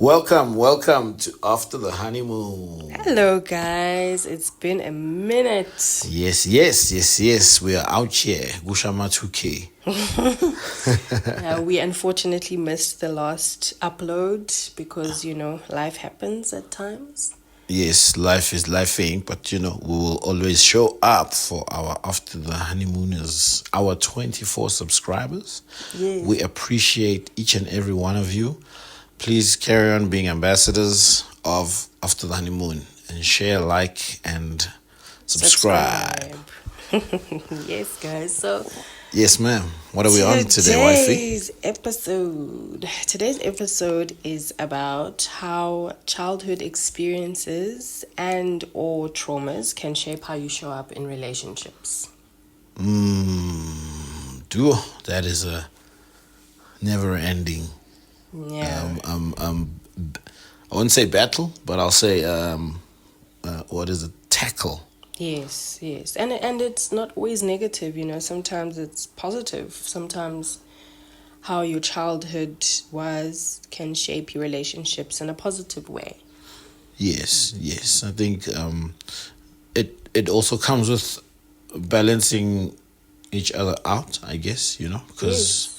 Welcome to After the Honeymoon. Hello, guys. It's been a minute. Yes. We are out here. Gushama 2K. We unfortunately missed the last upload because, life happens at times. Yes, life is lifing, but we will always show up for our After the Honeymooners, our 24 subscribers. Yes. We appreciate each and every one of you. Please carry on being ambassadors of After the Honeymoon and share, like, and subscribe. Yes, guys. So, yes, ma'am. What are we on today, wifey? Today's episode is about how childhood experiences and or traumas can shape how you show up in relationships. That is a never-ending. Yeah. I wouldn't say battle, but I'll say tackle. Yes. And it's not always negative, sometimes it's positive. Sometimes how your childhood was can shape your relationships in a positive way. Yes. I think it also comes with balancing each other out, I guess, because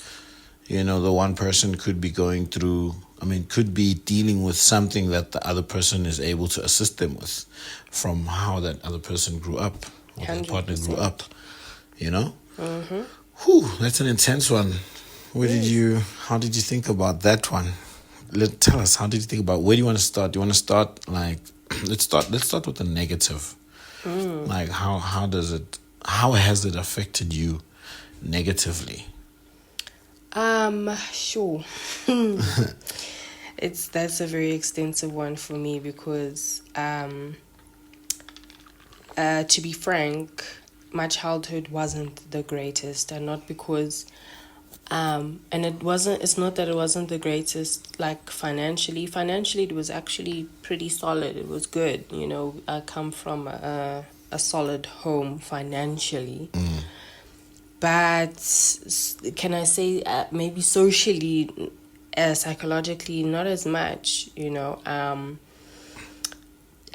the one person could be could be dealing with something that the other person is able to assist them with from how that other person grew up, or their partner grew up, Mm-hmm. Whew, that's an intense one. How did you think about that one? Tell us, how did you think about, where do you want to start? Do you want to start, let's start with the negative. Like, how has it affected you negatively? Sure. That's a very extensive one for me because, to be frank, my childhood wasn't the greatest, and not because, it's not that it wasn't the greatest, like financially. Financially, it was actually pretty solid. It was good. I come from a solid home financially. But can I say maybe socially, psychologically, not as much, and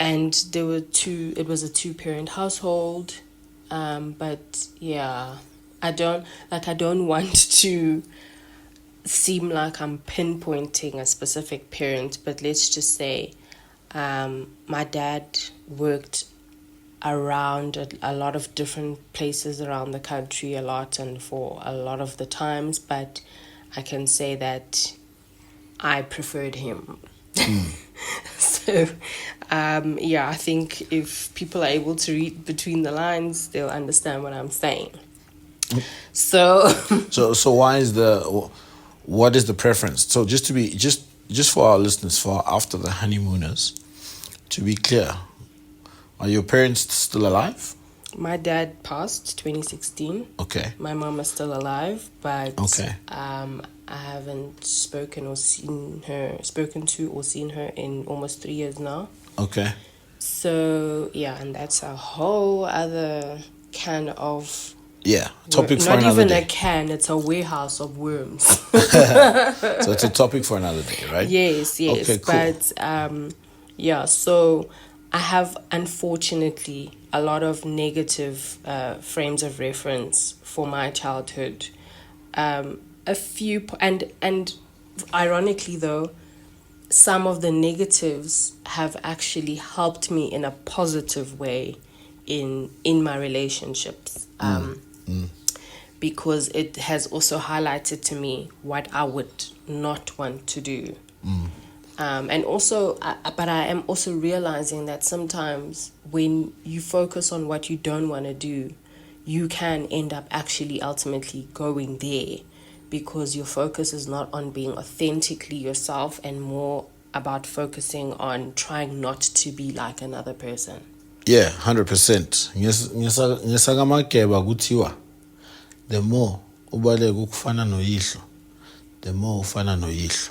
it was a 2-parent household. But yeah, I don't want to seem like I'm pinpointing a specific parent, but let's just say, my dad worked around a lot of different places around the country a lot and for a lot of the times, but I can say that I preferred him. So, I think if people are able to read between the lines, they'll understand what I'm saying. So what is the preference? So just for our listeners, for After the Honeymooners, to be clear, are your parents still alive? My dad passed 2016. Okay. My mom is still alive, but okay. I haven't spoken to or seen her in almost 3 years now. Okay. So and that's a whole other can of topic for another day. Not even a can, it's a warehouse of worms. So it's a topic for another day, right? Yes. Okay, cool. But so I have, unfortunately, a lot of negative frames of reference for my childhood. A few, and ironically though, some of the negatives have actually helped me in a positive way in my relationships. Because it has also highlighted to me what I would not want to do. And also, but I am also realizing that sometimes when you focus on what you don't want to do, you can end up actually ultimately going there because your focus is not on being authentically yourself and more about focusing on trying not to be like another person. Yeah, 100%. Ngesakamageba kuthiwa, the more ubaleka ukufana noyihlo, the more ufana noyihlo.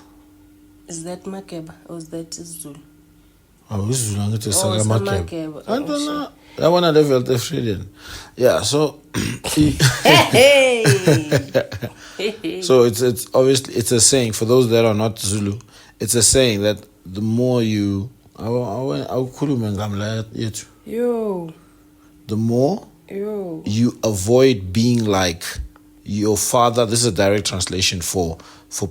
Is that Makeba or is that Zulu? Zulu angithi Sakamageba. I don't know. That one I felt Australian. Yeah, so so it's obviously it's a saying for those that are not Zulu. It's a saying that the more you, awukhulume ngamla yethu. Yo. The more Yo. you avoid being like your father. This is a direct translation for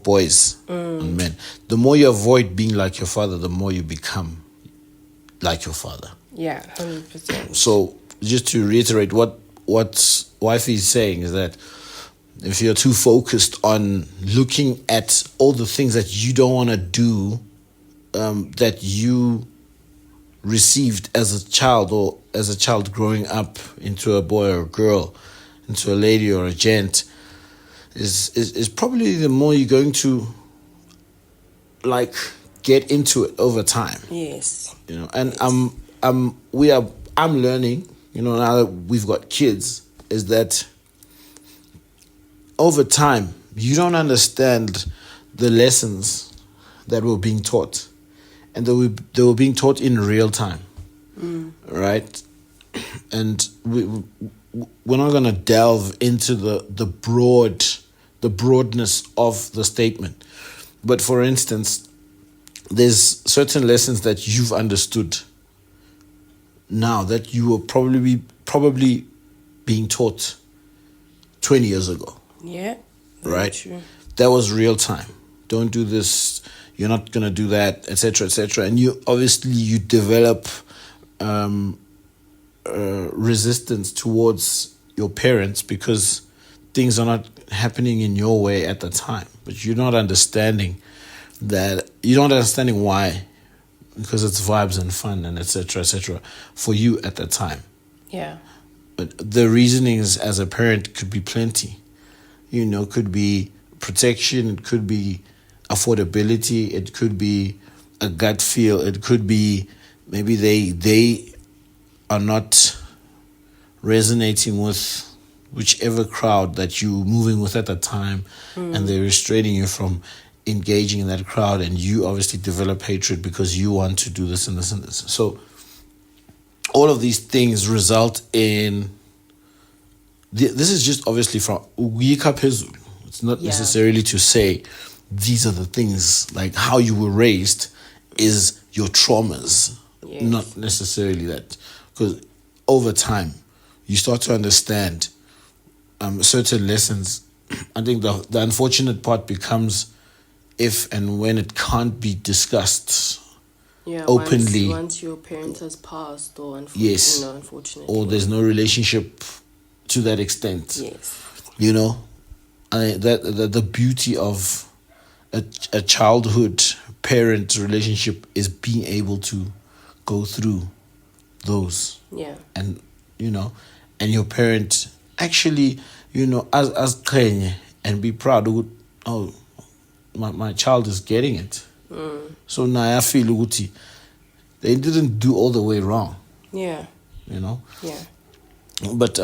boys and men. The more you avoid being like your father, the more you become like your father. Yeah, 100%. So just to reiterate, what wifey is saying is that if you're too focused on looking at all the things that you don't want to do, that you received as a child or as a child growing up into a boy or a girl, into a lady or a gent, is probably the more you're going to like get into it over time. Yes. You know, and I'm learning, you know, now that we've got kids, is that over time you don't understand the lessons that were being taught, and they were being taught in real time, right? And we're not going to delve into the broadness of the statement, but for instance, there's certain lessons that you've understood now that you were probably being taught 20 years ago. Yeah. Right? True. That was real time. Don't do this. You're not gonna do that, etc., etc. And you obviously develop resistance towards your parents because things are not happening in your way at the time. But you're not understanding why, because it's vibes and fun and etc., etc. for you at the time. Yeah. But the reasonings as a parent could be plenty. You know, could be protection, it could be affordability, it could be a gut feel, it could be maybe they are not resonating with whichever crowd that you're moving with at the time, and they're restraining you from engaging in that crowd, and you obviously develop hatred because you want to do this and this and this. So all of these things result in this is just obviously from Uyika Phezulu. It's not necessarily to say these are the things, like how you were raised is your traumas. Yes. Not necessarily that. Because over time, you start to understand certain lessons. I think the unfortunate part becomes if and when it can't be discussed openly. Once your parent has passed, or unfortunately, or there's no relationship to that extent. Yes. You know, the beauty of a childhood parent relationship is being able to go through those. Yeah. And you know, and your parent actually, you know, as Kenya, and be proud of, oh, my child is getting it. So now I feel uguti they didn't do all the way wrong. Yeah. You know. Yeah. But I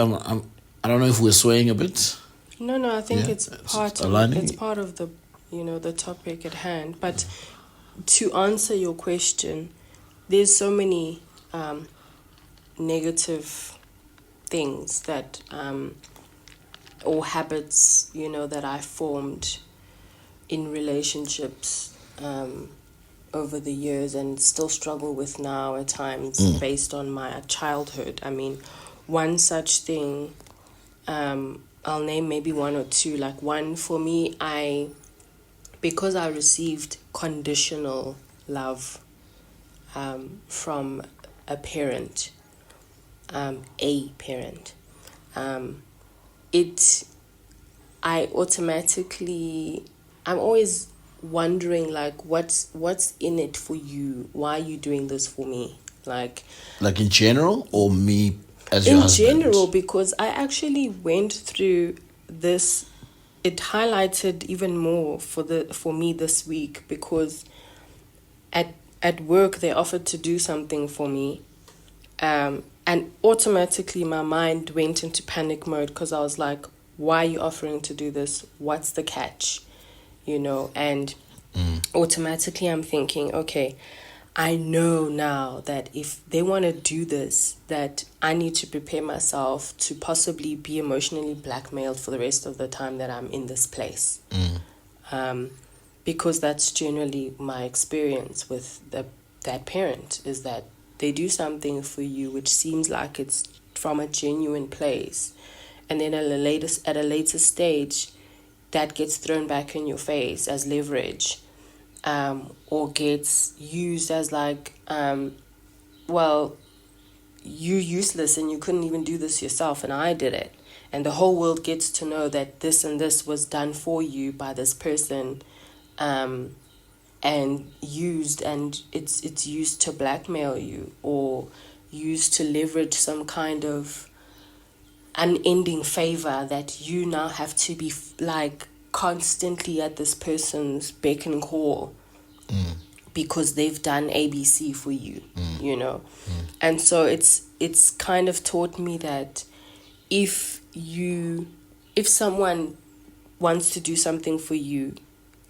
don't know if we're swaying a bit. No, I think it's part of the the topic at hand. But to answer your question, there's so many negative things that or habits that I formed in relationships over the years and still struggle with now at times based on my childhood. I mean, one such thing, I'll name maybe one or two. Like one for me, because I received conditional love from a parent, I'm always wondering, like, what's in it for you? Why are you doing this for me? Like in general, or me as your husband? In general, because I actually went through this. It highlighted even more for me this week, because at work they offered to do something for me, and automatically my mind went into panic mode, because I was like, why are you offering to do this? What's the catch? And automatically I'm thinking, okay, I know now that if they want to do this, that I need to prepare myself to possibly be emotionally blackmailed for the rest of the time that I'm in this place. because that's generally my experience with that parent, is that they do something for you which seems like it's from a genuine place, and then at a later stage that gets thrown back in your face as leverage, or gets used as like, well, you're useless and you couldn't even do this yourself and I did it, and the whole world gets to know that this and this was done for you by this person, and it's used to blackmail you, or used to leverage some kind of unending favor that you now have to be like constantly at this person's beck and call, because they've done ABC for you, you know. And so it's kind of taught me that if someone wants to do something for you,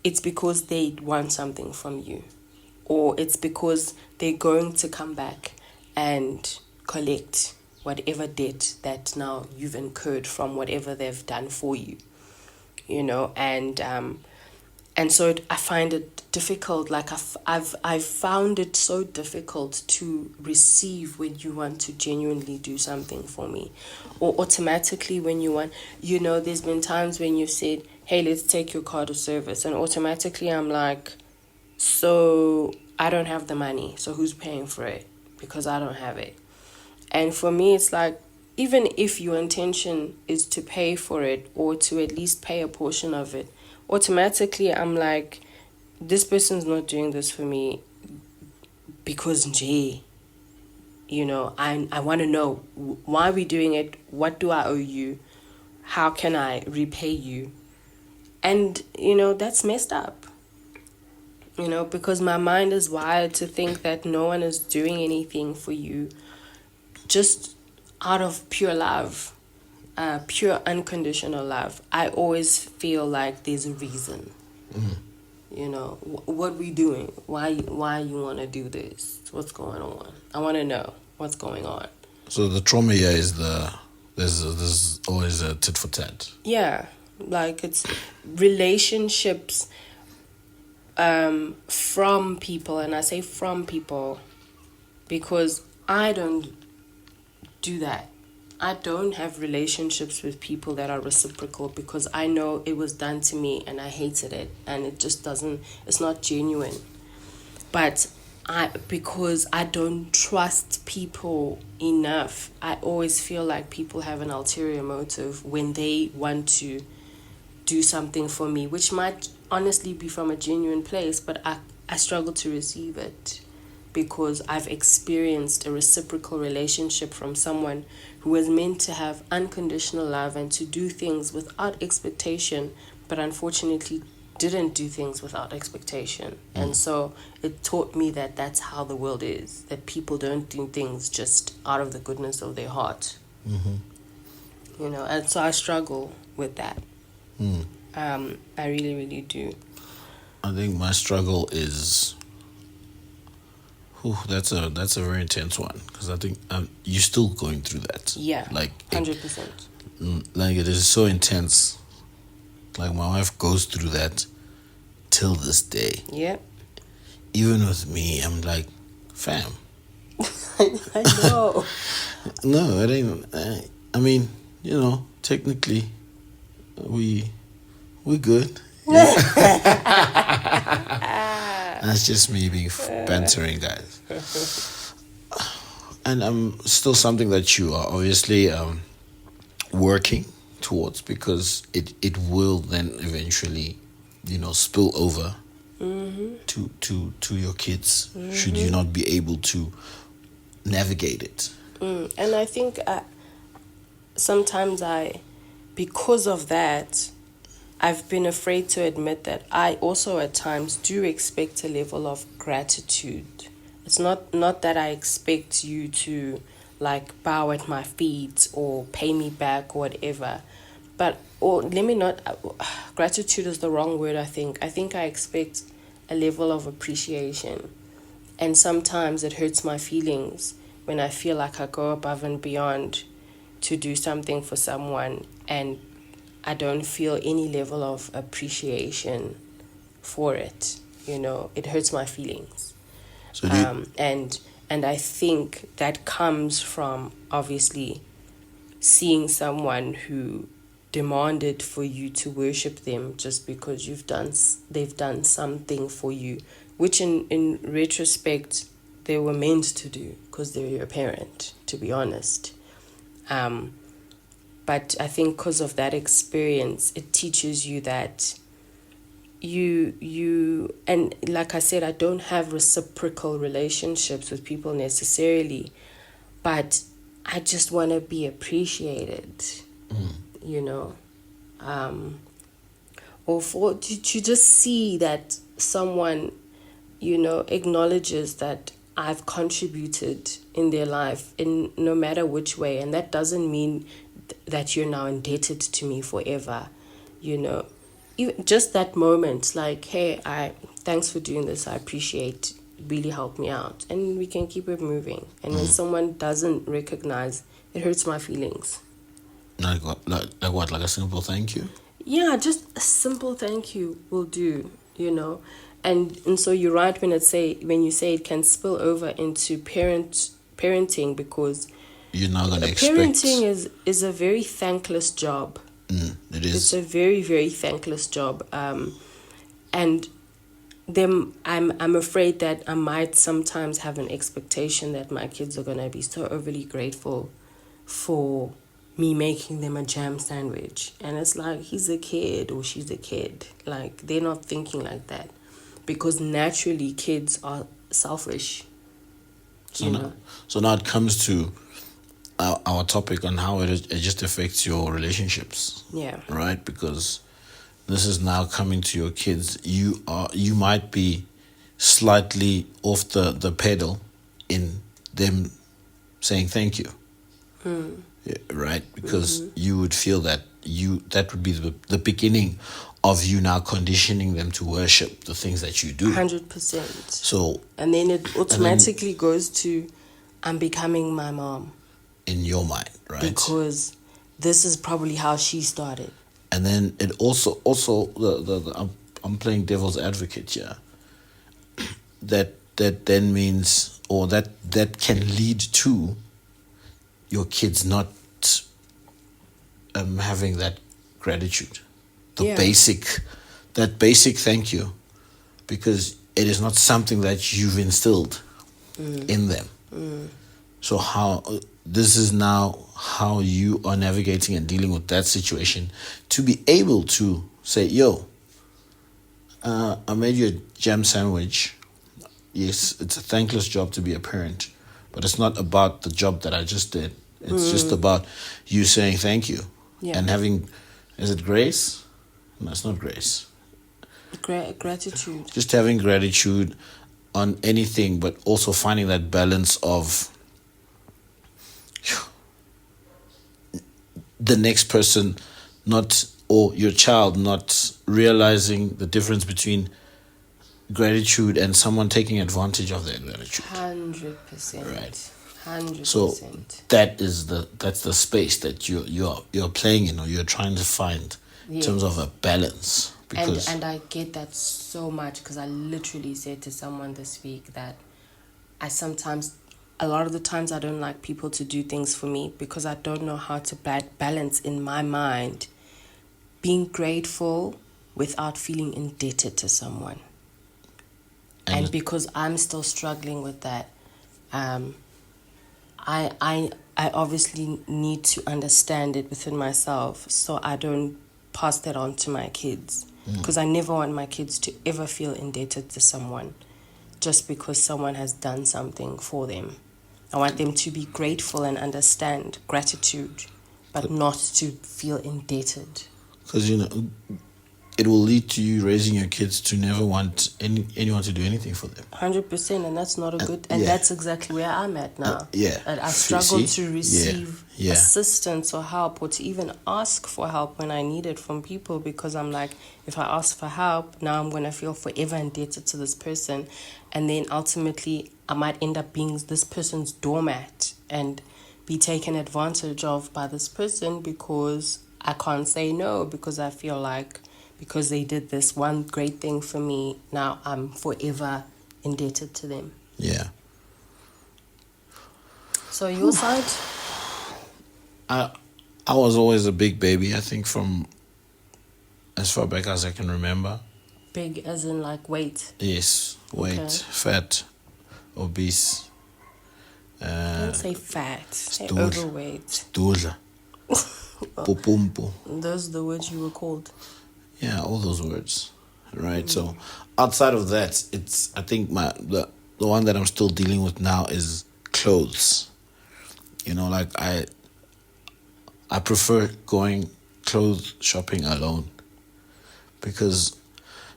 it's because they want something from you, or it's because they're going to come back and collect whatever debt that now you've incurred from whatever they've done for you, you know. And so I find it difficult, like I've found it so difficult to receive when you want to genuinely do something for me, or automatically when you want, you know, there's been times when you've said, hey, let's take your car to service, and automatically I'm like, so I don't have the money, so who's paying for it? Because I don't have it. And for me, it's like, even if your intention is to pay for it, or to at least pay a portion of it, automatically I'm like, this person's not doing this for me because Jay, you know, I want to know why we're doing it, what do I owe you, how can I repay you? And, you know, that's messed up, you know, because my mind is wired to think that no one is doing anything for you just out of pure love, pure unconditional love. I always feel like there's a reason. You know, what we doing? Why you want to do this? What's going on? I want to know what's going on. So the trauma here is there's always a tit for tat. Yeah, like it's relationships from people, and I say from people because I don't do that. I don't have relationships with people that are reciprocal, because I know it was done to me and I hated it, and it's not genuine. But because I don't trust people enough, I always feel like people have an ulterior motive when they want to do something for me, which might honestly be from a genuine place, but I struggle to receive it, because I've experienced a reciprocal relationship from someone who was meant to have unconditional love and to do things without expectation, but unfortunately didn't do things without expectation. And so it taught me that that's how the world is, that people don't do things just out of the goodness of their heart. You know, and so I struggle with that. I really, really do. I think my struggle is, that's a very intense one, because I think you're still going through that. Yeah, like 100%. Like it is so intense. Like my wife goes through that till this day. Yep. Even with me, I'm like, fam. I know. No, it ain't. I mean, you know, technically, we good. That's just me being bantering, guys. And still something that you are obviously working towards, because it will then eventually, you know, spill over to your kids, should you not be able to navigate it. And I think sometimes because of that, I've been afraid to admit that I also at times do expect a level of gratitude. It's not that I expect you to like bow at my feet or pay me back or whatever, but gratitude is the wrong word. I think I expect a level of appreciation, and sometimes it hurts my feelings when I feel like I go above and beyond to do something for someone and I don't feel any level of appreciation for it. It hurts my feelings. So do you, And I think that comes from obviously seeing someone who demanded for you to worship them just because they've done something for you, which in retrospect they were meant to do because they're your parent, to be honest. But I think because of that experience, it teaches you that and like I said, I don't have reciprocal relationships with people necessarily, but I just want to be appreciated, or for to just see that someone, acknowledges that I've contributed in their life in no matter which way. And that doesn't mean that you're now indebted to me forever, Even just that moment, like, hey, thanks for doing this, I appreciate, really helped me out, and we can keep it moving. And when someone doesn't recognize, it hurts my feelings. like what? Like a simple thank you? Yeah, just a simple thank you will do, And so you're right when you say it can spill over into parenting, because You're not gonna parenting expect. is a very thankless job. It It's is. a very, very thankless job. And then I'm afraid that I might sometimes have an expectation that my kids are gonna be so overly grateful for me making them a jam sandwich. And it's like, he's a kid or she's a kid. Like, they're not thinking like that. Because naturally kids are selfish. So now it comes to our topic on how it just affects your relationships. Yeah. Right? Because this is now coming to your kids. You might be slightly off the pedal in them saying thank you. Yeah, right? Because you would feel that would be the beginning of you now conditioning them to worship the things that you do. 100%. So And then it automatically goes to, I'm becoming my mom. In your mind, right? Because this is probably how she started. And then it also I'm playing devil's advocate here. That then means, or that can lead to your kids not having that gratitude, that basic thank you, because it is not something that you've instilled in them. So this is now how you are navigating and dealing with that situation to be able to say, yo, I made you a jam sandwich. Yes, it's a thankless job to be a parent, but it's not about the job that I just did. It's just about you saying thank you. Yeah. And having, is it grace? No, it's not grace. Gratitude. Just having gratitude on anything, but also finding that balance of the next person or your child not realizing the difference between gratitude and someone taking advantage of their gratitude. 100%. Right. 100%. So that's the space that you're playing in, or you're trying to find in terms of a balance. Because and I get that so much, because I literally said to someone this week that a lot of the times I don't like people to do things for me, because I don't know how to balance in my mind being grateful without feeling indebted to someone. And because I'm still struggling with that, I obviously need to understand it within myself, so I don't pass that on to my kids, because I never want my kids to ever feel indebted to someone just because someone has done something for them. I want them to be grateful and understand gratitude, but not to feel indebted. Because it will lead to you raising your kids to never want anyone to do anything for them. 100%, and that's not a good. And that's exactly where I'm at now. That I struggle to receive assistance or help, or to even ask for help when I need it from people, because I'm like, if I ask for help, now I'm gonna feel forever indebted to this person, and then ultimately I might end up being this person's doormat and be taken advantage of by this person, because I can't say no, because I feel like because they did this one great thing for me, now I'm forever indebted to them. Yeah. So your side? I was always a big baby, I think, from as far back as I can remember. Big as in like weight? Yes, weight, Okay. fat, obese. Don't say fat, say Stool. overweight. Stula. Pupumpu. Those are the words you were called. Yeah, all those words. Right. So outside of that, it's I think the one that I'm still dealing with now is clothes. You know, like I prefer going clothes shopping alone, because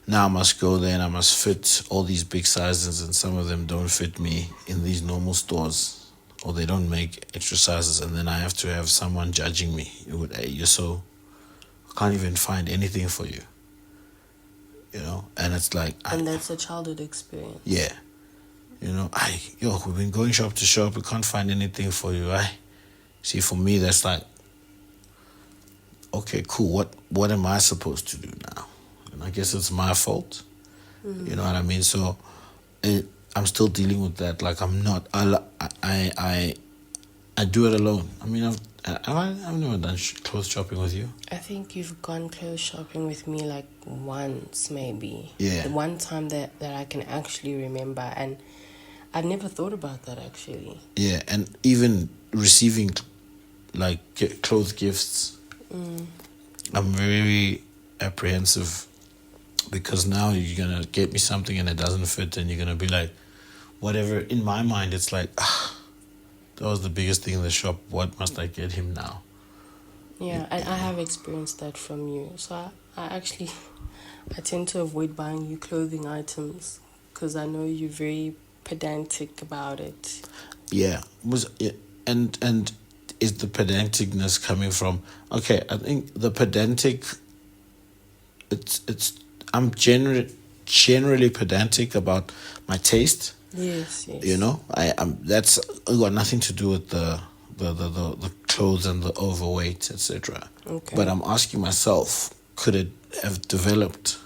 now I must go there and I must fit all these big sizes, and some of them don't fit me in these normal stores, or they don't make extra sizes, and then I have to have someone judging me. Hey, you're so, I can't even find anything for you. You know, and it's like, And that's a childhood experience. yeah, you know, we've been going shop to shop, we can't find anything for you. See, for me, that's like, okay, cool. What am I supposed to do now? And I guess it's my fault. You know what I mean? So, I'm still dealing with that. Like, I'm not. I do it alone. I mean, I've never done clothes shopping with you. I think you've gone clothes shopping with me like once, maybe. Yeah. The one time that I can actually remember, and I'd never thought about that actually. Yeah, and even receiving like clothes gifts, I'm very apprehensive, because now you're gonna get me something and it doesn't fit, and you're gonna be like, whatever. In my mind, it's like, that was the biggest thing in the shop. What must I get him now? Yeah, and I have experienced that from you. So I tend to avoid buying you clothing items because I know you're very pedantic about it. Yeah, and is the pedanticness coming from? Okay, I think the pedantic. It's I'm generally pedantic about my taste. Yes. You know, that's got nothing to do with the clothes and the overweight, etc. Okay. But I'm asking myself, could it have developed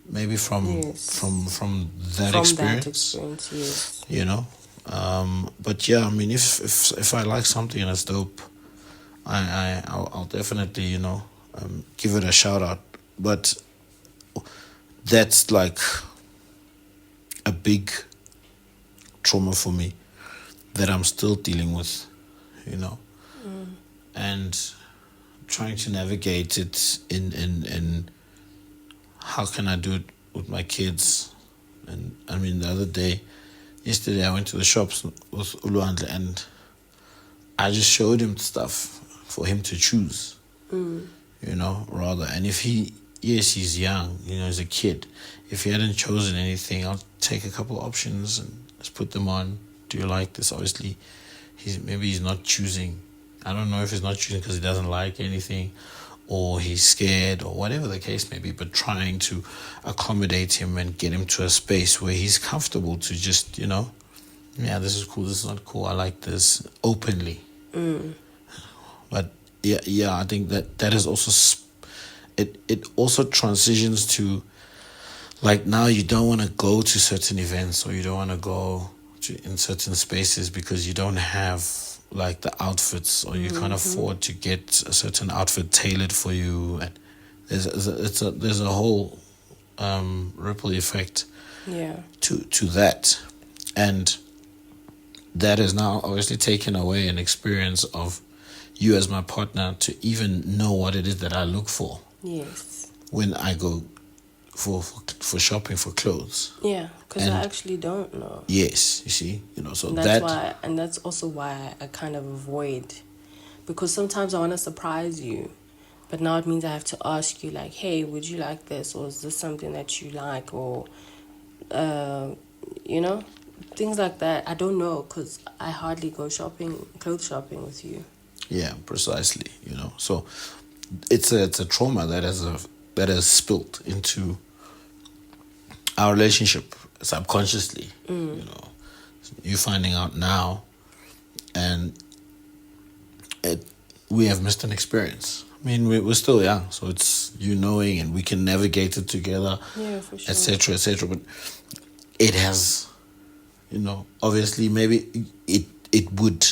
maybe from that From experience? that experience, yes. You know, but yeah, I mean, if I like something and it's dope, I'll definitely give it a shout out. But that's like a big trauma for me that I'm still dealing with, and trying to navigate it in how can I do it with my kids. And I mean, yesterday I went to the shops with Uluandle and I just showed him stuff for him to choose, rather. And if he's young, he's a kid. If he hadn't chosen anything, I'll take a couple options and just put them on. Do you like this? Obviously, he's not choosing. I don't know if he's not choosing because he doesn't like anything, or he's scared, or whatever the case may be, but trying to accommodate him and get him to a space where he's comfortable to just, yeah, this is cool, this is not cool, I like this, openly. But yeah, I think that is also, it also transitions to, like, now you don't want to go to certain events, or you don't want to go in certain spaces because you don't have like the outfits, or you can't afford to get a certain outfit tailored for you, and there's a whole ripple effect to that, and that has now obviously taken away an experience of you as my partner to even know what it is that I look for. Yes. When I go for shopping for clothes. Yeah, because I actually don't know. Yes, you see, so that's also why I kind of avoid, because sometimes I want to surprise you, but now it means I have to ask you, like, hey, would you like this, or is this something that you like, or things like that. I don't know, because I hardly go clothes shopping with you. Yeah, precisely. So it's a trauma that has spilled into our relationship subconsciously. You finding out now, and we have missed an experience, I mean, we're still young, so it's you knowing, and we can navigate it together, Yeah, for sure. etc., etc. But it has, obviously, maybe it would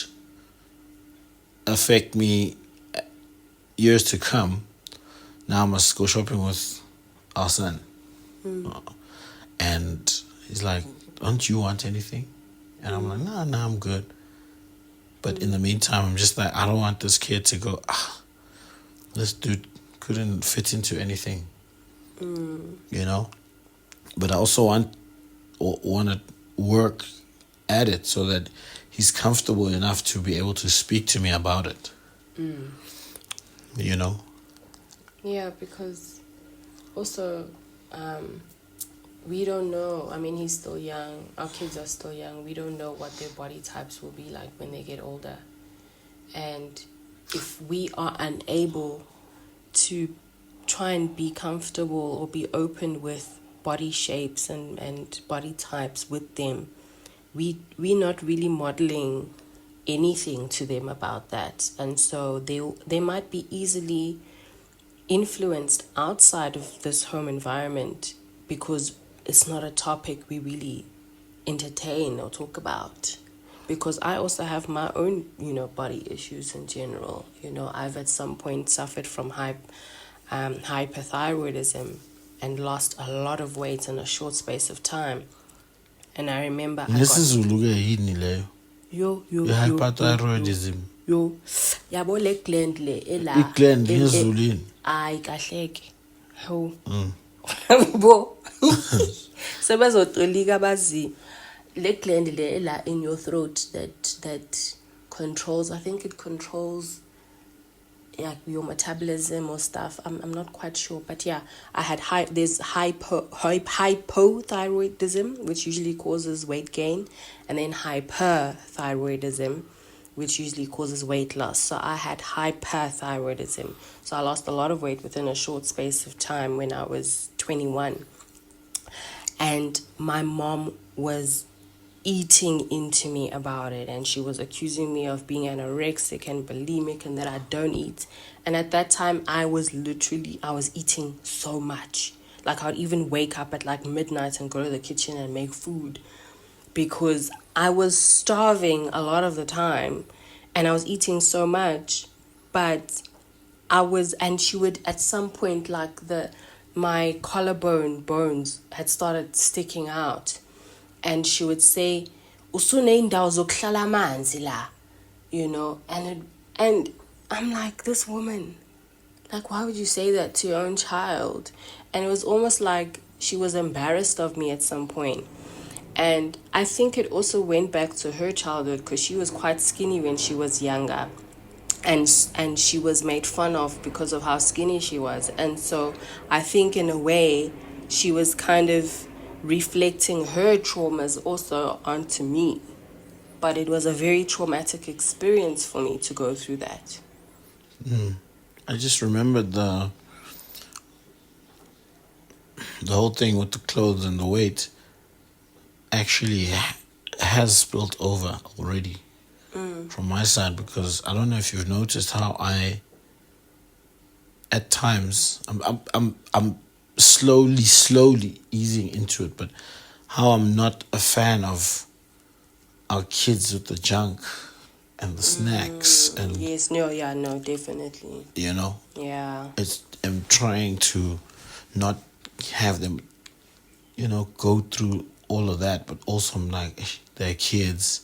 affect me years to come. Now I must go shopping with our son, and he's like, "Don't you want anything?" And I'm like, "Nah, I'm good." But in the meantime, I'm just like, I don't want this kid to go, this dude couldn't fit into anything, But I also want to work at it so that he's comfortable enough to be able to speak to me about it. Yeah, because also, we don't know. I mean, he's still young. Our kids are still young. We don't know what their body types will be like when they get older. And if we are unable to try and be comfortable or be open with body shapes and body types with them, we're not really modeling anything to them about that. And so they might be easily influenced outside of this home environment because it's not a topic we really entertain or talk about. Because I also have my own, body issues in general. I've at some point suffered from hyperthyroidism and lost a lot of weight in a short space of time. And I remember I got Hyperthyroidism. yabo le gland le ela I-gland ngezulwini. ayi kahleke ho bo sebezotolika bazi le gland le ela in your throat that controls, I think it controls your metabolism or stuff. I'm not quite sure, but yeah, I had there's hypothyroidism, which usually causes weight gain, and then hyperthyroidism, which usually causes weight loss. So I had hyperthyroidism. So I lost a lot of weight within a short space of time when I was 21. And my mom was eating into me about it, and she was accusing me of being anorexic and bulimic and that I don't eat. And at that time I was eating so much. Like I would even wake up at like midnight and go to the kitchen and make food because I was starving a lot of the time and I was eating so much. But and she would at some point, like my collarbone bones had started sticking out, and she would say, "Usuneindawo zokuhlala amanzi la," and I'm like, this woman, like, why would you say that to your own child? And it was almost like she was embarrassed of me at some point. And I think it also went back to her childhood because she was quite skinny when she was younger. And she was made fun of because of how skinny she was. And so I think in a way she was kind of reflecting her traumas also onto me. But it was a very traumatic experience for me to go through that. I just remembered the whole thing with the clothes and the weight actually has spilled over already from my side, because I don't know if you've noticed how I at times I'm slowly easing into it, but how I'm not a fan of our kids with the junk and the snacks and yes, no, definitely. Yeah. I'm trying to not have them, go through all of that, but also I'm like, they're kids.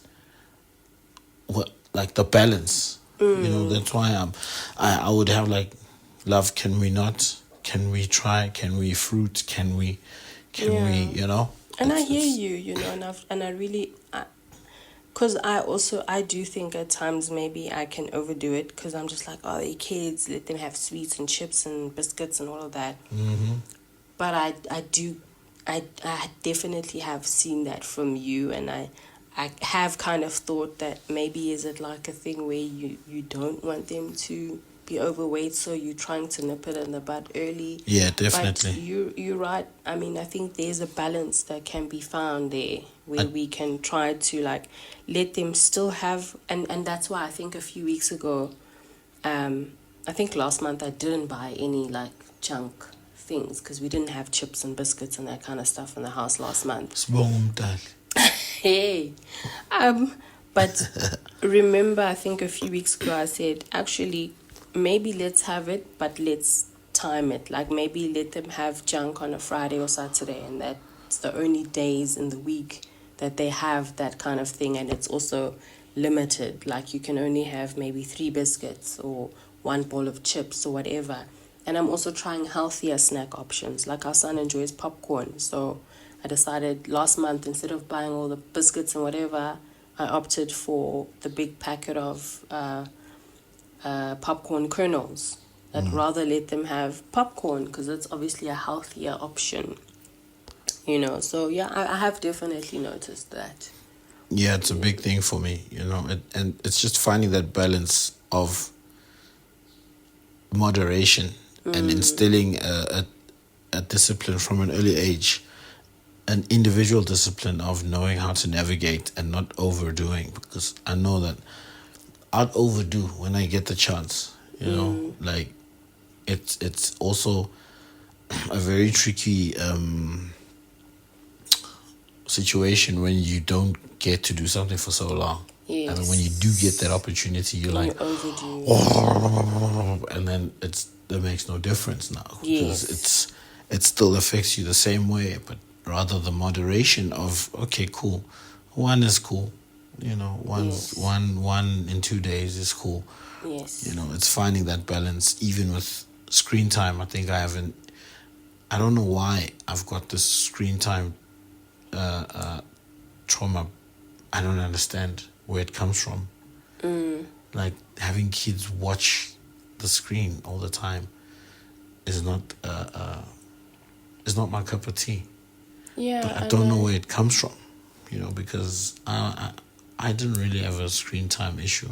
What, like the balance, that's why I would have like, love, can we not? Can we try? Can we fruit? Can we, And I hear you, and I really, because I do think at times maybe I can overdo it because I'm just like, oh, they're kids, let them have sweets and chips and biscuits and all of that. But I definitely have seen that from you, and I have kind of thought that maybe is it like a thing where you don't want them to be overweight, so you're trying to nip it in the bud early. Yeah, definitely. But you're right. I mean, I think there's a balance that can be found there where we can try to like let them still have, and that's why I think a few weeks ago I think last month I didn't buy any like junk things because we didn't have chips and biscuits and that kind of stuff in the house last month. Sibonga umdali. Hey, but remember, I think a few weeks ago I said, actually, maybe let's have it, but let's time it. Like maybe let them have junk on a Friday or Saturday, and that's the only days in the week that they have that kind of thing, and it's also limited. Like you can only have maybe 3 biscuits or 1 bowl of chips or whatever. And I'm also trying healthier snack options. Like our son enjoys popcorn, so I decided last month, instead of buying all the biscuits and whatever, I opted for the big packet of popcorn kernels. I'd rather let them have popcorn because it's obviously a healthier option. You know, so yeah, I have definitely noticed that. Yeah, it's a big thing for me, and it's just finding that balance of moderation and instilling a discipline from an early age, an individual discipline of knowing how to navigate and not overdoing, because I know that I'd overdo when I get the chance, like it's also a very tricky situation when you don't get to do something for so long. Yes. And then when you do get that opportunity, you're like, overdue. oh, and then that makes no difference now, because Yes. it still affects you the same way, but rather the moderation of, okay, cool, one is cool, Yes. one in 2 days is cool. Yes. It's finding that balance even with screen time. I think I don't know why I've got this screen time trauma. I don't understand where it comes from. Like having kids watch the screen all the time is not my cup of tea. Yeah. But I don't know where it comes from, because I didn't really have a screen time issue,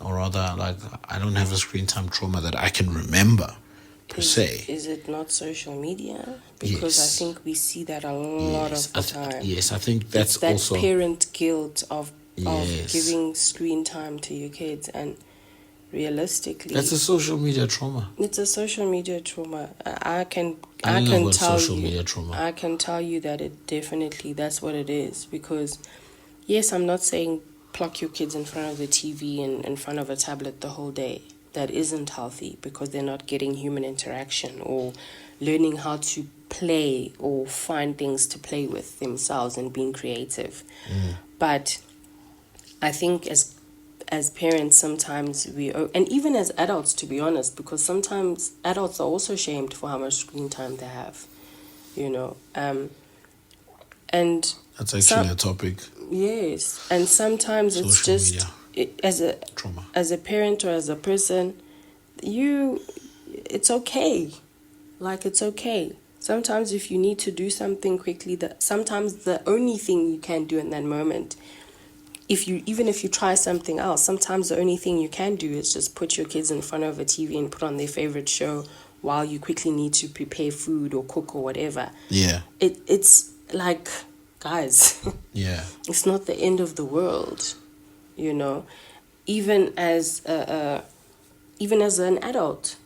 or rather, like I don't have a screen time trauma that I can remember per se. Is it not social media? Because Yes. I think we see that a lot of the time. Yes, I think that's It's that also parent guilt of Yes. giving screen time to your kids, and realistically, that's a social media trauma. it's a social media trauma. I can I think I've got tell social you, media trauma. I can tell you that it definitely, that's what it is. Because yes, I'm not saying pluck your kids in front of the TV and in front of a tablet the whole day. That isn't healthy, because they're not getting human interaction or learning how to play or find things to play with themselves and being creative. But I think as parents, sometimes and even as adults, to be honest, because sometimes adults are also shamed for how much screen time they have, and That's actually a topic. yes, and sometimes it's Social just as a trauma. as a parent or as a person, it's okay. Like, it's okay. Sometimes if you need to do something quickly, sometimes the only thing you can do in that moment, even if you try something else, sometimes the only thing you can do is just put your kids in front of a TV and put on their favorite show while you quickly need to prepare food or cook or whatever. Yeah. It's like, guys, Yeah. it's not the end of the world, even as an adult.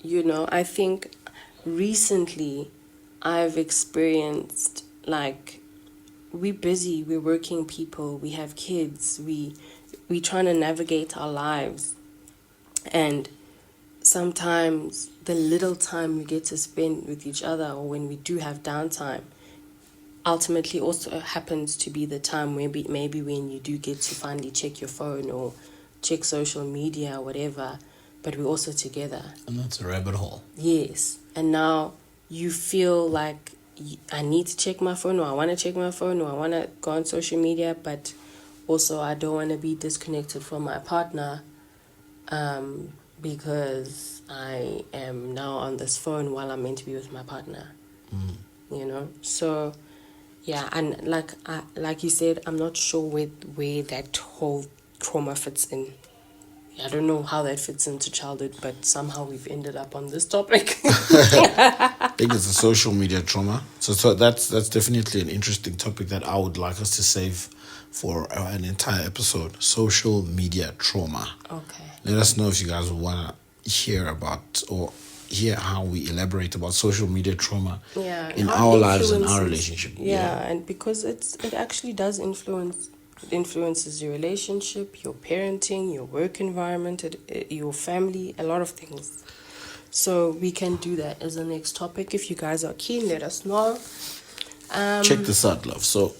I think recently I've experienced, like, we're busy, we're working people, we have kids, we trying to navigate our lives, and sometimes the little time we get to spend with each other, or when we do have downtime, ultimately also happens to be the time where maybe when you do get to finally check your phone or check social media or whatever, but we're also together. And that's a rabbit hole. Yes. And now you feel like I need to check my phone, or I want to check my phone, or I want to go on social media, but also I don't want to be disconnected from my partner because I am now on this phone while I'm meant to be with my partner. So yeah, and like you said, I'm not sure where that whole trauma fits in. I don't know how that fits into childhood, but somehow we've ended up on this topic. I think it's a social media trauma. So that's definitely an interesting topic that I would like us to save for an entire episode. Social media trauma. Okay. Let us know if you guys want to hear about or hear how we elaborate about social media trauma And in how our it lives and our influences- relationship. and because it actually does influences your relationship, your parenting, your work environment, your family, a lot of things. So we can do that as the next topic. If you guys are keen, let us know. Check this out, love. So,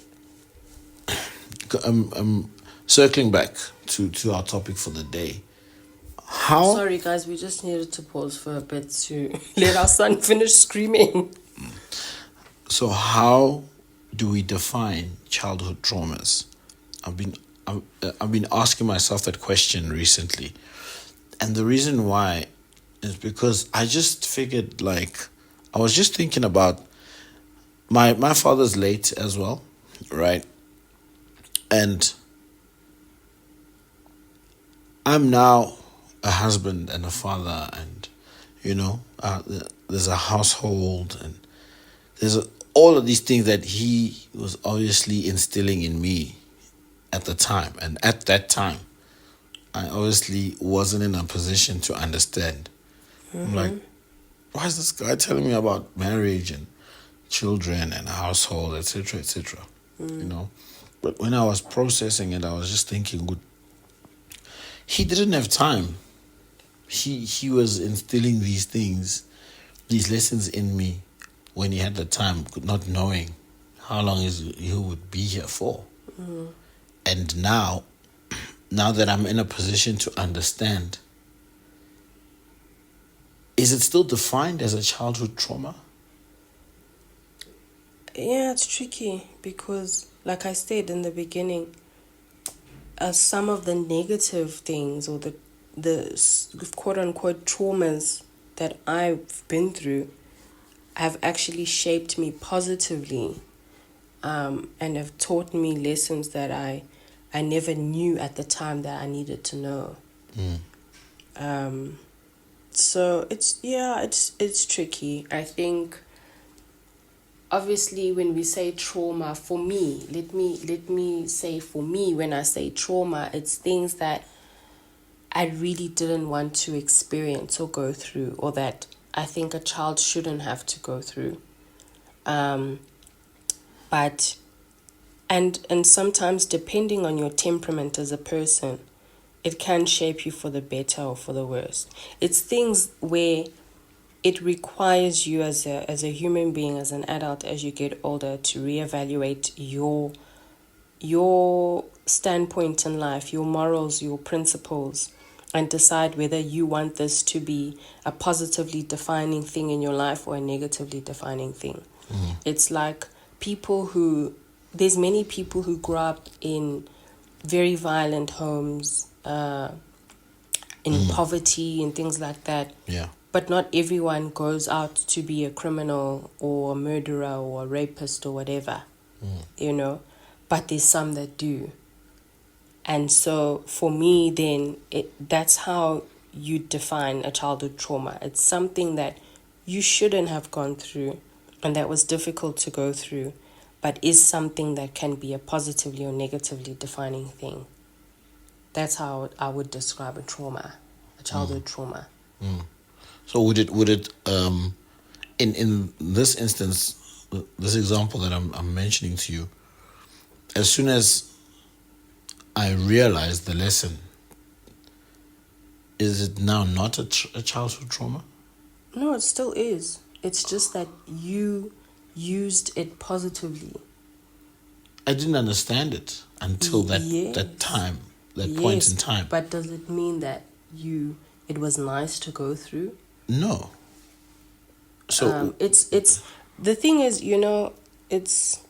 circling back to our topic for the day. How? Sorry, guys, we just needed to pause for a bit to let our son finish screaming. So, how do we define childhood traumas? I've been asking myself that question recently, and the reason why is because I just figured, like, I was just thinking about my father's late as well, right? And I'm now a husband and a father, and there's a household, and all of these things that he was obviously instilling in me at the time. And at that time, I obviously wasn't in a position to understand. I'm like, why is this guy telling me about marriage and children and household, etc., etc.? But when I was processing it, I was just thinking, good, he didn't have time. He was instilling these things, these lessons in me when he had the time, not knowing how long he would be here for. And now that I'm in a position to understand, is it still defined as a childhood trauma? Yeah, it's tricky because, like I said in the beginning, some of the negative things or the quote-unquote traumas that I've been through have actually shaped me positively, and have taught me lessons that I never knew at the time that I needed to know. So it's tricky. I think obviously when we say trauma, for me, let me say, for me, when I say trauma, it's things that I really didn't want to experience or go through, or that I think a child shouldn't have to go through. But and sometimes, depending on your temperament as a person, it can shape you for the better or for the worse. It's things where it requires you as a human being, as an adult, as you get older, to reevaluate your standpoint in life, your morals, your principles, and decide whether you want this to be a positively defining thing in your life or a negatively defining thing. It's like there's many people who grew up in very violent homes, in poverty and things like that. Yeah. But not everyone goes out to be a criminal or a murderer or a rapist or whatever, But there's some that do. And so for me, then, that's how you define a childhood trauma. It's something that you shouldn't have gone through and that was difficult to go through, but is something that can be a positively or negatively defining thing. That's how I would describe a trauma, a childhood trauma. So would it in this instance, this example that I'm mentioning to you, as soon as I realized the lesson, is it now not a childhood trauma? No, it still is. It's just that you used it positively. I didn't understand it until that time, that point in time. But does it mean that it was nice to go through? No. So it's the thing is, it's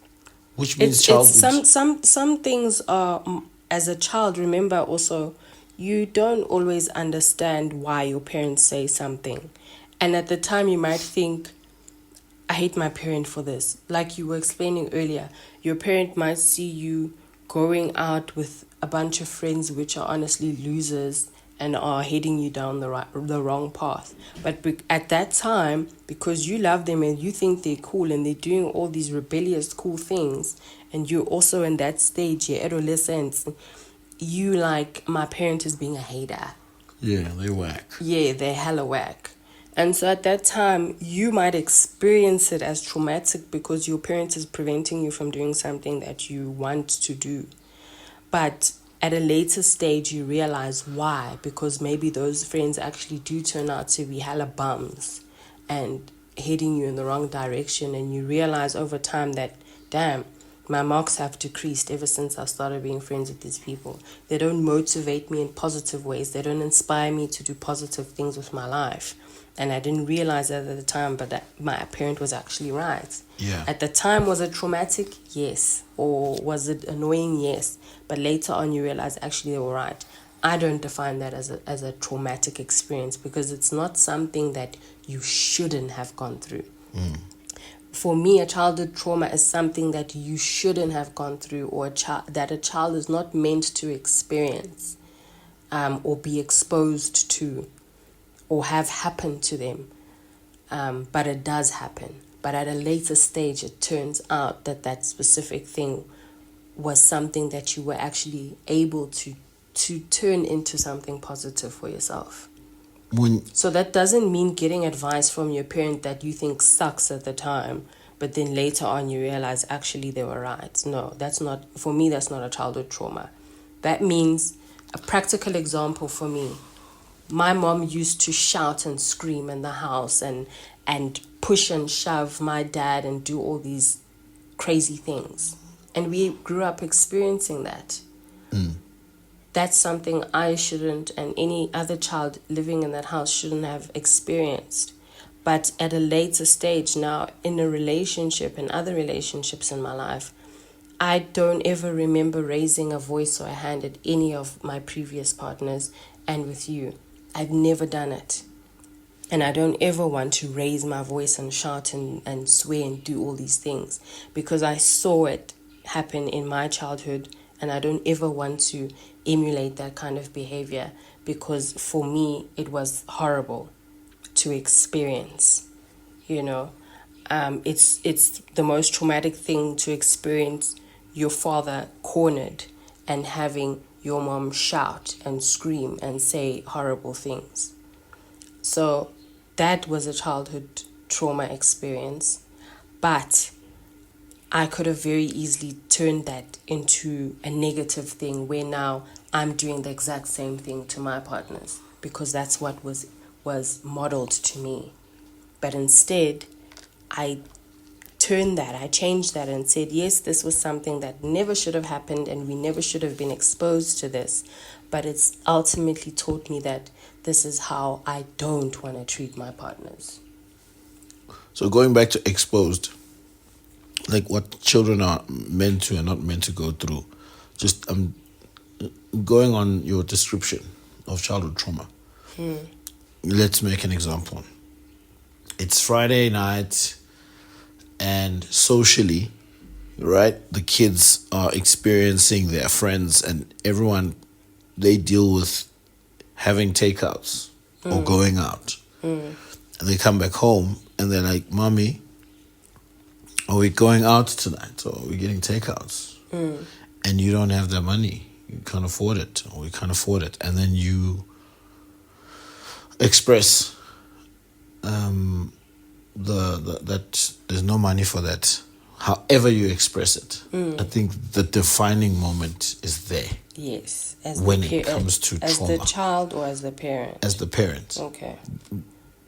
which means childhood. Some things are, as a child, remember also, you don't always understand why your parents say something. And at the time you might think, I hate my parent for this. Like you were explaining earlier, your parent might see you going out with a bunch of friends which are honestly losers, and are heading you down the wrong path. But at that time, because you love them and you think they're cool and they're doing all these rebellious cool things, and you're also in that stage, your adolescence, you like, my parent is being a hater. Yeah, they whack. Yeah, they're hella whack. And so at that time, you might experience it as traumatic because your parent is preventing you from doing something that you want to do. But at a later stage, you realize why. Because maybe those friends actually do turn out to be hella bums and heading you in the wrong direction. And you realize over time that, damn, my marks have decreased ever since I started being friends with these people. They don't motivate me in positive ways. They don't inspire me to do positive things with my life. And I didn't realize that at the time, but that my parent was actually right. Yeah. At the time, was it traumatic? Yes. Or was it annoying? Yes. But later on, you realize actually they were right. I don't define that as a traumatic experience because it's not something that you shouldn't have gone through. For me, a childhood trauma is something that you shouldn't have gone through, or that a child is not meant to experience, or be exposed to, or have happened to them. But it does happen. But at a later stage, it turns out that specific thing was something that you were actually able to turn into something positive for yourself. So that doesn't mean getting advice from your parent that you think sucks at the time, but then later on you realize actually they were right. No, that's not, for me, that's not a childhood trauma. That means, a practical example for me, my mom used to shout and scream in the house and push and shove my dad and do all these crazy things. And we grew up experiencing that. That's something I shouldn't, and any other child living in that house shouldn't have experienced. But at a later stage now, in a relationship and other relationships in my life, I don't ever remember raising a voice or a hand at any of my previous partners and with you. I've never done it. And I don't ever want to raise my voice and shout and swear and do all these things because I saw it happen in my childhood, and I don't ever want to emulate that kind of behavior because for me it was horrible to experience. It's the most traumatic thing to experience your father cornered and having your mom shout and scream and say horrible things. So that was a childhood trauma experience, but I could have very easily turned that into a negative thing where now I'm doing the exact same thing to my partners because that's what was modeled to me. But instead, I changed that and said, yes, this was something that never should have happened and we never should have been exposed to this. But it's ultimately taught me that this is how I don't want to treat my partners. So going back to exposed, like what children are meant to and not meant to go through, just going on your description of childhood trauma. Let's make an example. It's Friday night and socially, right, the kids are experiencing their friends and everyone, they deal with having takeouts or going out. And they come back home and they're like, Mommy, are we going out tonight or are we getting takeouts? And you don't have the money. You can't afford it or we can't afford it. And then you express that there's no money for that. However you express it, I think the defining moment is there. Yes. When it comes to as trauma. As the child or as the parent? As the parent. Okay.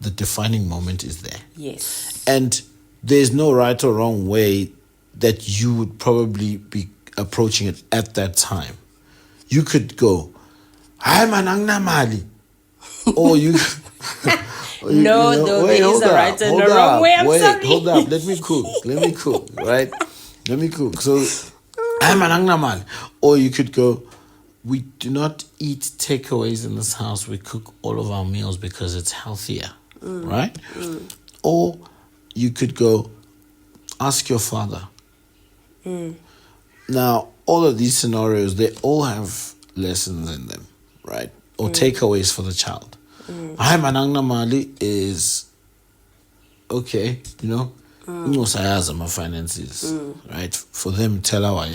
The defining moment is there. Yes. And there's no right or wrong way that you would probably be approaching it at that time. You could go, "Hi manangna mali," or you. No, there is a right and a wrong way. I'm sorry. Hold up. Let me cook. Right? Let me cook. So, "Hi manangna mali," or you could go, "We do not eat takeaways in this house. We cook all of our meals because it's healthier." Right? Or you could go, ask your father. Now, all of these scenarios, they all have lessons in them, right? or takeaways for the child. Hi manangna mali is okay, you know. My finances, right? For them, tell our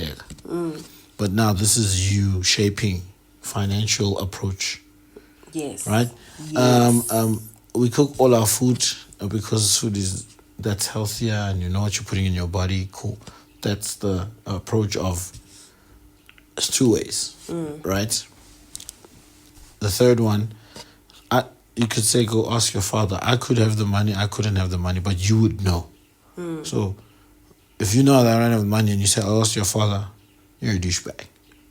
but now this is you shaping financial approach, Yes. right? Yes. We cook all our food because food that's healthier, and you know what you're putting in your body. Cool. That's the approach of it's two ways, right? The third one, you could say, go ask your father. I could have the money, I couldn't have the money, but you would know. So if you know that I don't have money and you say, I'll ask your father, you're a douchebag.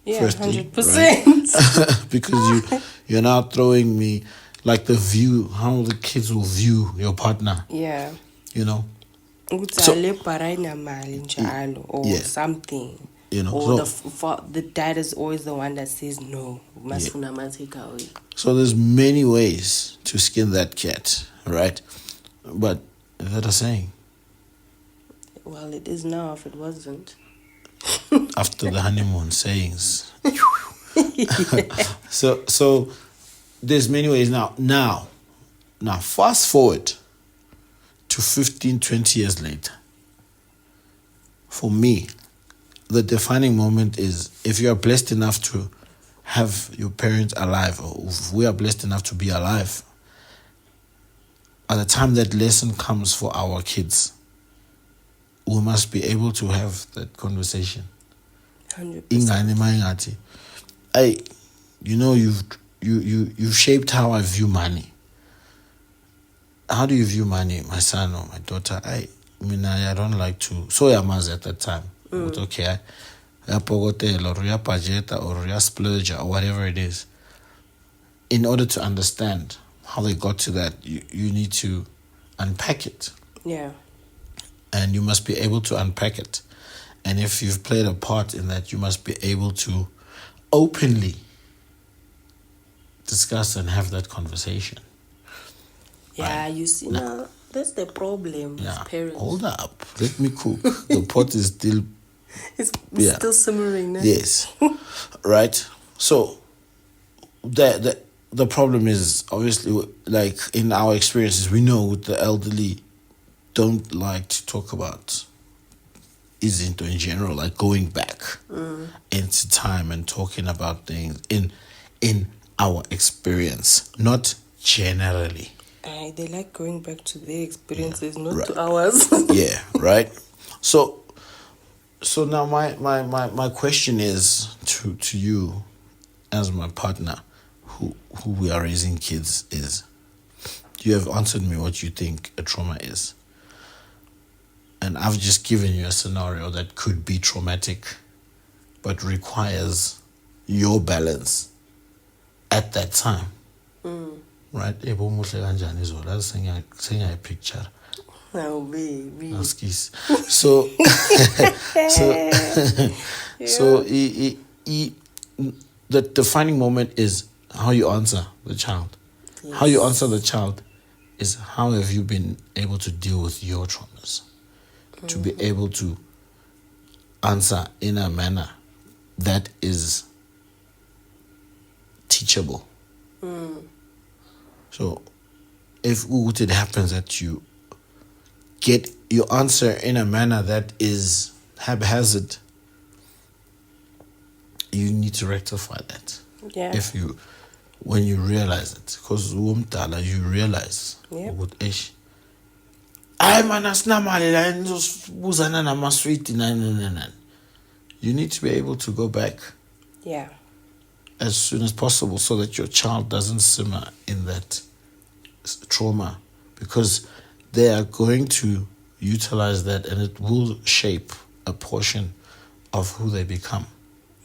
Yeah, Firstly, 100%. right? Because you're now throwing me like the view, how the kids will view your partner. Yeah. You know? So, or yeah. something. You know, Or so, the dad is always the one that says no. Take away. So there's many ways to skin that cat, right? But is that a saying? Well, it is now if it wasn't. After the honeymoon sayings. So there's many ways now fast forward to 15, 20 years later. For me, the defining moment is if you are blessed enough to have your parents alive, or if we are blessed enough to be alive, at the time that lesson comes for our kids, we must be able to have that conversation. 100%. You know, you've shaped how I view money. How do you view money, my son or my daughter? I don't like to. So I was at that time. But okay, I pogotela or ya budget or ya splurge or whatever it is. In order to understand how they got to that, you need to unpack it. Yeah. And you must be able to unpack it. And if you've played a part in that, you must be able to openly discuss and have that conversation. Yeah, right. You see, now that's the problem with parents. Hold up. Let me cook. The pot is still... It's still simmering. Yes. Right? So, the problem is, obviously, like in our experiences, we know the elderly don't like to talk about izinto in general, like going back into time and talking about things in our experience, not generally. They like going back to their experiences, not to ours. Yeah, right. So now my question is to you as my partner who we are raising kids is, you have answered me what you think a trauma is. And I've just given you a scenario that could be traumatic, but requires your balance at that time. Right? That's saying a picture. Oh, baby. So, the defining moment is how you answer the child. Yes. How you answer the child is how have you been able to deal with your traumas. To be able to answer in a manner that is teachable. So, if it happens that you get your answer in a manner that is haphazard, you need to rectify that. Yeah. When you realize it, because you realize. Yep. You need to be able to go back. Yeah. As soon as possible, so that your child doesn't simmer in that trauma, because they are going to utilize that, and it will shape a portion of who they become.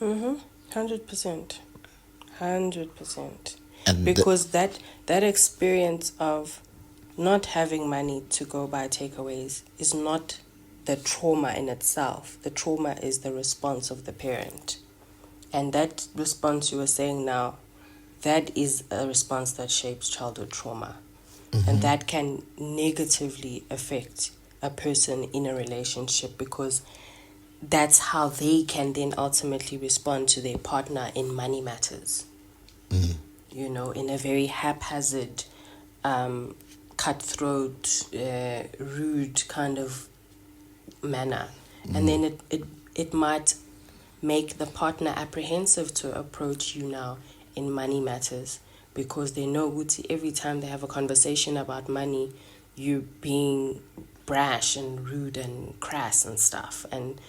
100%. 100%. And because that experience of not having money to go buy takeaways is not the trauma in itself. The trauma is the response of the parent. And that response you were saying now, that is a response that shapes childhood trauma. And that can negatively affect a person in a relationship, because that's how they can then ultimately respond to their partner in money matters. in a very haphazard, cutthroat, rude kind of manner. And then it might make the partner apprehensive to approach you now in money matters, because they know Uti, every time they have a conversation about money, you being brash and rude and crass and stuff. And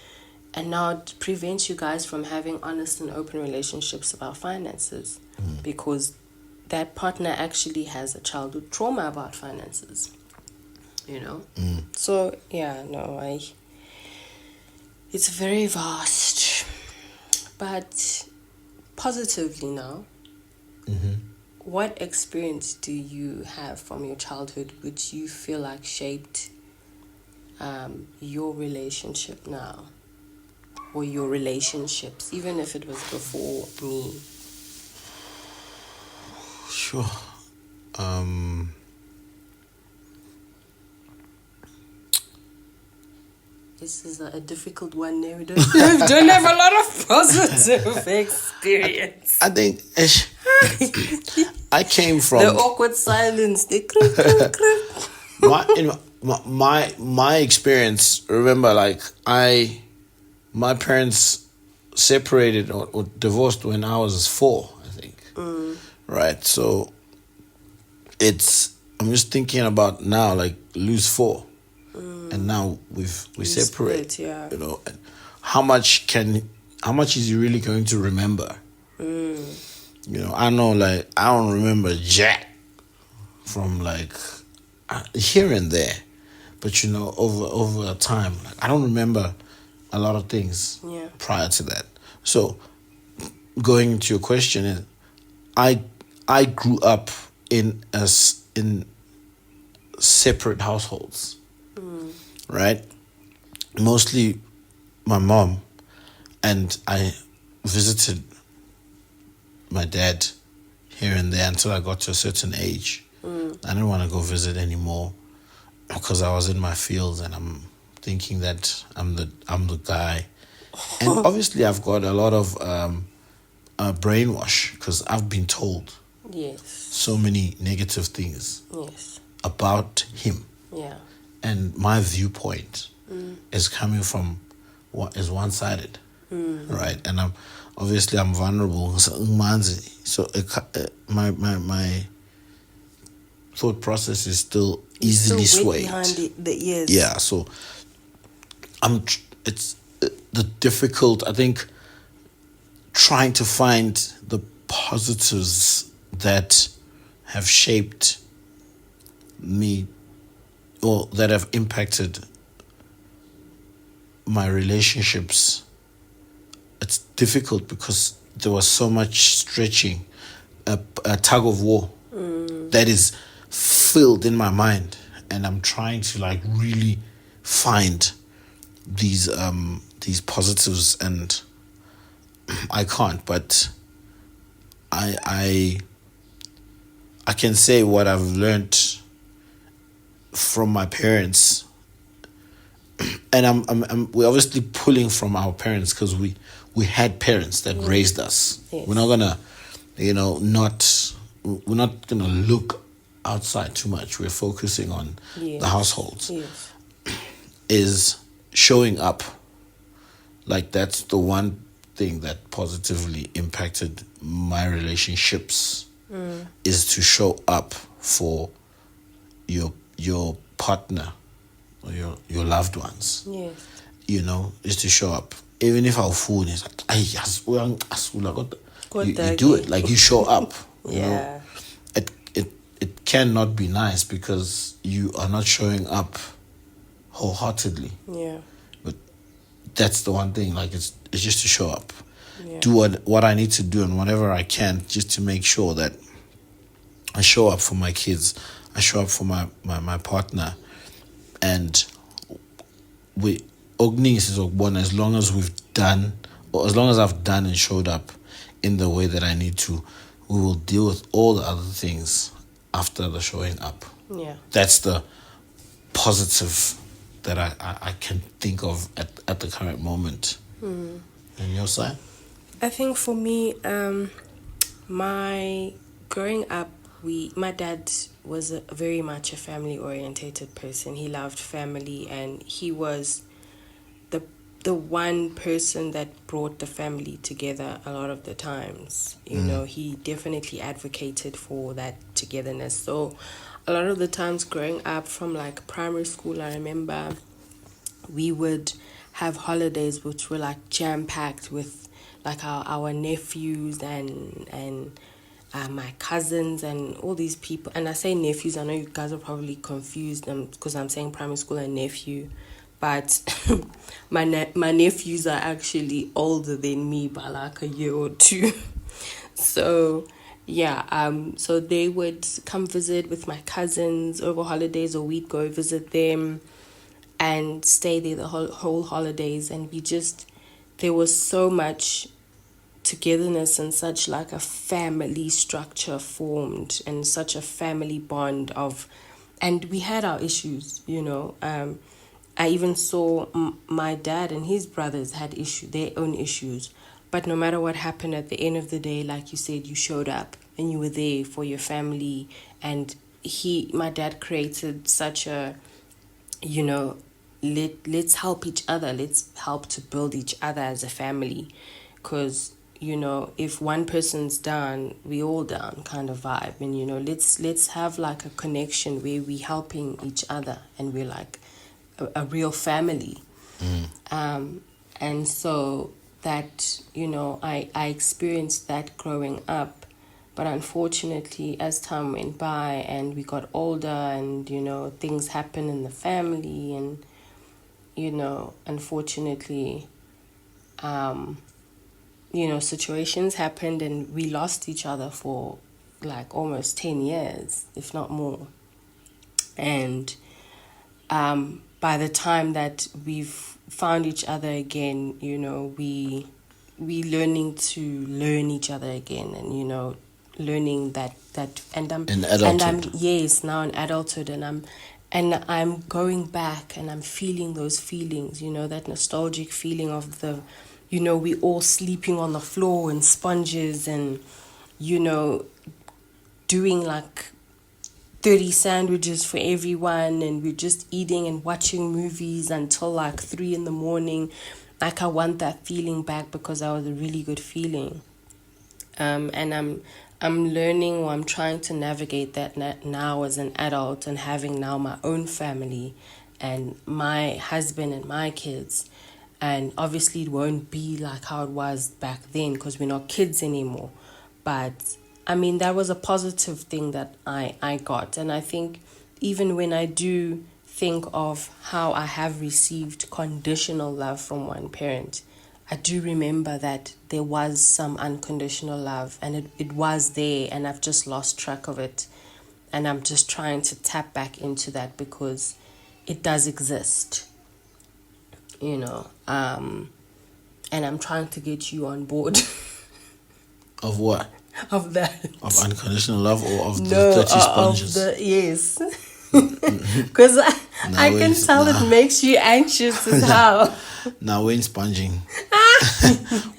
now it prevents you guys from having honest and open relationships about finances, because that partner actually has a childhood trauma about finances. So yeah, no, it's very vast. But positively now, what experience do you have from your childhood which you feel like shaped your relationship now, or your relationships, even if it was before me? Sure. This is a difficult one. We don't have a lot of positive experience. I think I came from The awkward silence. The my experience. Remember, like my parents separated or divorced when I was 4, I think. Right. So I'm just thinking about now, like lose 4. And now we separate. split, yeah. And how much is he really going to remember? I know, like, I don't remember jack from like here and there, but over time, like, I don't remember a lot of things prior to that. So going to your question is, I grew up in separate households. Right? Mostly my mom, and I visited my dad here and there until I got to a certain age. I didn't want to go visit anymore because I was in my fields, and I'm thinking that I'm the guy. And obviously I've got a lot of brainwash, because I've been told so many negative things about him. Yeah. And my viewpoint is coming from what is one-sided, right? And I'm vulnerable. So my thought process is still easily swayed behind the ears. Yeah, so it's the difficult. I think trying to find the positives that have shaped me, or that have impacted my relationships. It's difficult because there was so much stretching, a tug of war that is filled in my mind, and I'm trying to like really find these positives, and I can't. But I can say what I've learned from my parents, and we're obviously pulling from our parents, because we had parents that raised us. Yes. We're not gonna, we're not gonna look outside too much. We're focusing on the households. Yes. Is showing up. Like, that's the one thing that positively impacted my relationships, is to show up for your partner or your loved ones. Yes. Is to show up. Even if our phone is like, you do it. Like, you show up. You know? It cannot be nice because you are not showing up wholeheartedly. Yeah. But that's the one thing. Like, it's just to show up. Yeah. Do what I need to do, and whatever I can, just to make sure that I show up for my kids. I show up for my partner, and as long as we've done, or as long as I've done and showed up in the way that I need to, we will deal with all the other things after the showing up. Yeah. That's the positive that I can think of at the current moment. And your side? I think for me, my growing up, my dad was very much a family orientated person. He loved family, and he was the the one person that brought the family together a lot of the times. You know, he definitely advocated for that togetherness. So a lot of the times growing up from like primary school, I remember we would have holidays which were like jam packed with like our nephews and my cousins and all these people. And I say nephews, I know you guys are probably confused because I'm saying primary school and nephew, but my nephews are actually older than me by like a year or two. So yeah, so they would come visit with my cousins over holidays, or we'd go visit them and stay there the whole holidays. And there was so much togetherness and such like a family structure formed, and such a family bond of, and we had our issues, you know. I even saw my dad and his brothers had their own issues, but no matter what happened, at the end of the day, like you said, you showed up and you were there for your family. And my dad created such a, you know, let's help each other, let's help to build each other as a family, because, you know, if one person's down, we all down kind of vibe. And, you know, let's have like a connection where we helping each other and we're like a real family. And so that, you know, I experienced that growing up. But unfortunately, as time went by and we got older, and, you know, things happen in the family, and, you know, unfortunately, you know, situations happened and we lost each other for like almost 10 years, if not more. And by the time that we've found each other again, you know, we learning to learn each other again, and, you know, learning that and I'm In adulthood. and I'm yes, now in adulthood, and I'm going back and I'm feeling those feelings, you know, that nostalgic feeling of the, you know, we all sleeping on the floor and sponges, and, you know, doing like 30 sandwiches for everyone, and we're just eating and watching movies until like 3 a.m. Like, I want that feeling back, because that was a really good feeling. And I'm learning, or I'm trying to navigate that now as an adult, and having now my own family and my husband and my kids. And obviously it won't be like how it was back then, because we're not kids anymore. But I mean, that was a positive thing that I got. And I think even when I do think of how I have received conditional love from one parent, I do remember that there was some unconditional love, and it was there, and I've just lost track of it. And I'm just trying to tap back into that, because it does exist, you know. And I'm trying to get you on board Of what? of that. Of unconditional love, or of the No, 30 sponges? yes. Because I can tell it makes you anxious as hell. Now we ain't sponging.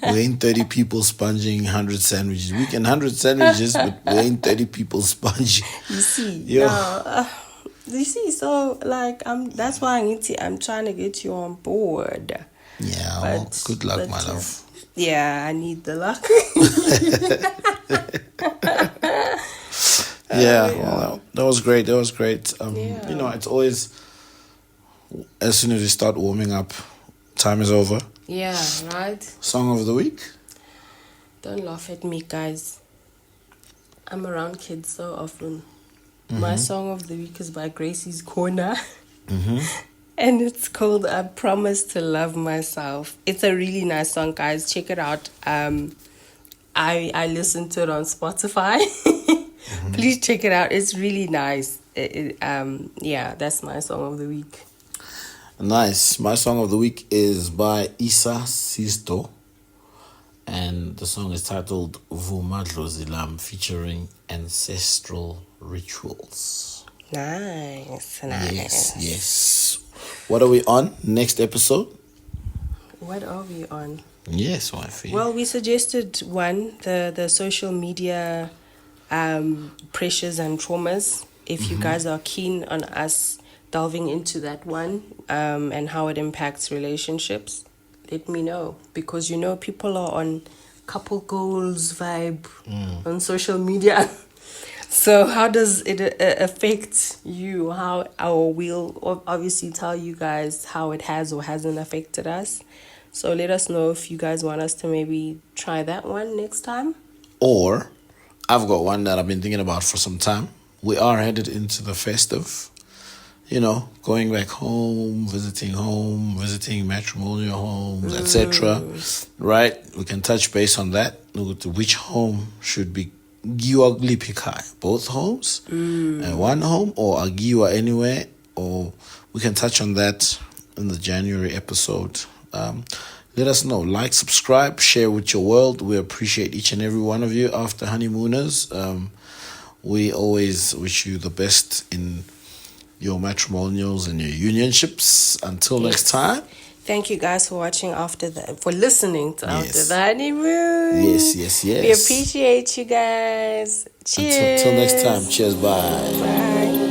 We ain't 30 people sponging 100 sandwiches. We can 100 sandwiches, but we ain't 30 people sponging. You see, Yo. you see, so like that's why I'm trying to get you on board. Yeah, well, But- good luck, but, my love. Yeah, I need the luck. Yeah, well, that was great. That was great. Yeah. You know, it's always, as soon as we start warming up, time is over. Yeah, right? Song of the week? Don't laugh at me, guys. I'm around kids so often. My song of the week is by Gracie's Corner. And it's called I Promise to Love Myself. It's a really nice song, guys. Check it out. I listened to it on Spotify. Please check it out. It's really nice. Yeah, that's my song of the week. Nice. My song of the week is by Isa Sisto. And the song is titled Vumadlo Zilam, featuring Ancestral Rituals. Nice. Yes. What are we on? Next episode? What are we on? Yes, wifey. Well, we suggested one, the social media pressures and traumas. If you guys are keen on us delving into that one, and how it impacts relationships, let me know, because people are on couple goals vibe on social media. So how does it affect you? How we'll obviously tell you guys how it has or hasn't affected us. So let us know if you guys want us to maybe try that one next time. Or I've got one that I've been thinking about for some time. We are headed into the festive. Going back home, visiting matrimonial homes, etc. Right? We can touch base on that. Look at which home should be Giwa Glipikai. Both homes? And one home, or a Giwa anywhere? Or we can touch on that in the January episode. Let us know. Like, subscribe, share with your world. We appreciate each and every one of you after honeymooners. We always wish you the best in your matrimonials and your unionships. Until next time. Thank you guys for watching for listening to After the Honeymoon. Yes. We appreciate you guys. Cheers. Until next time. Cheers. Bye. Bye.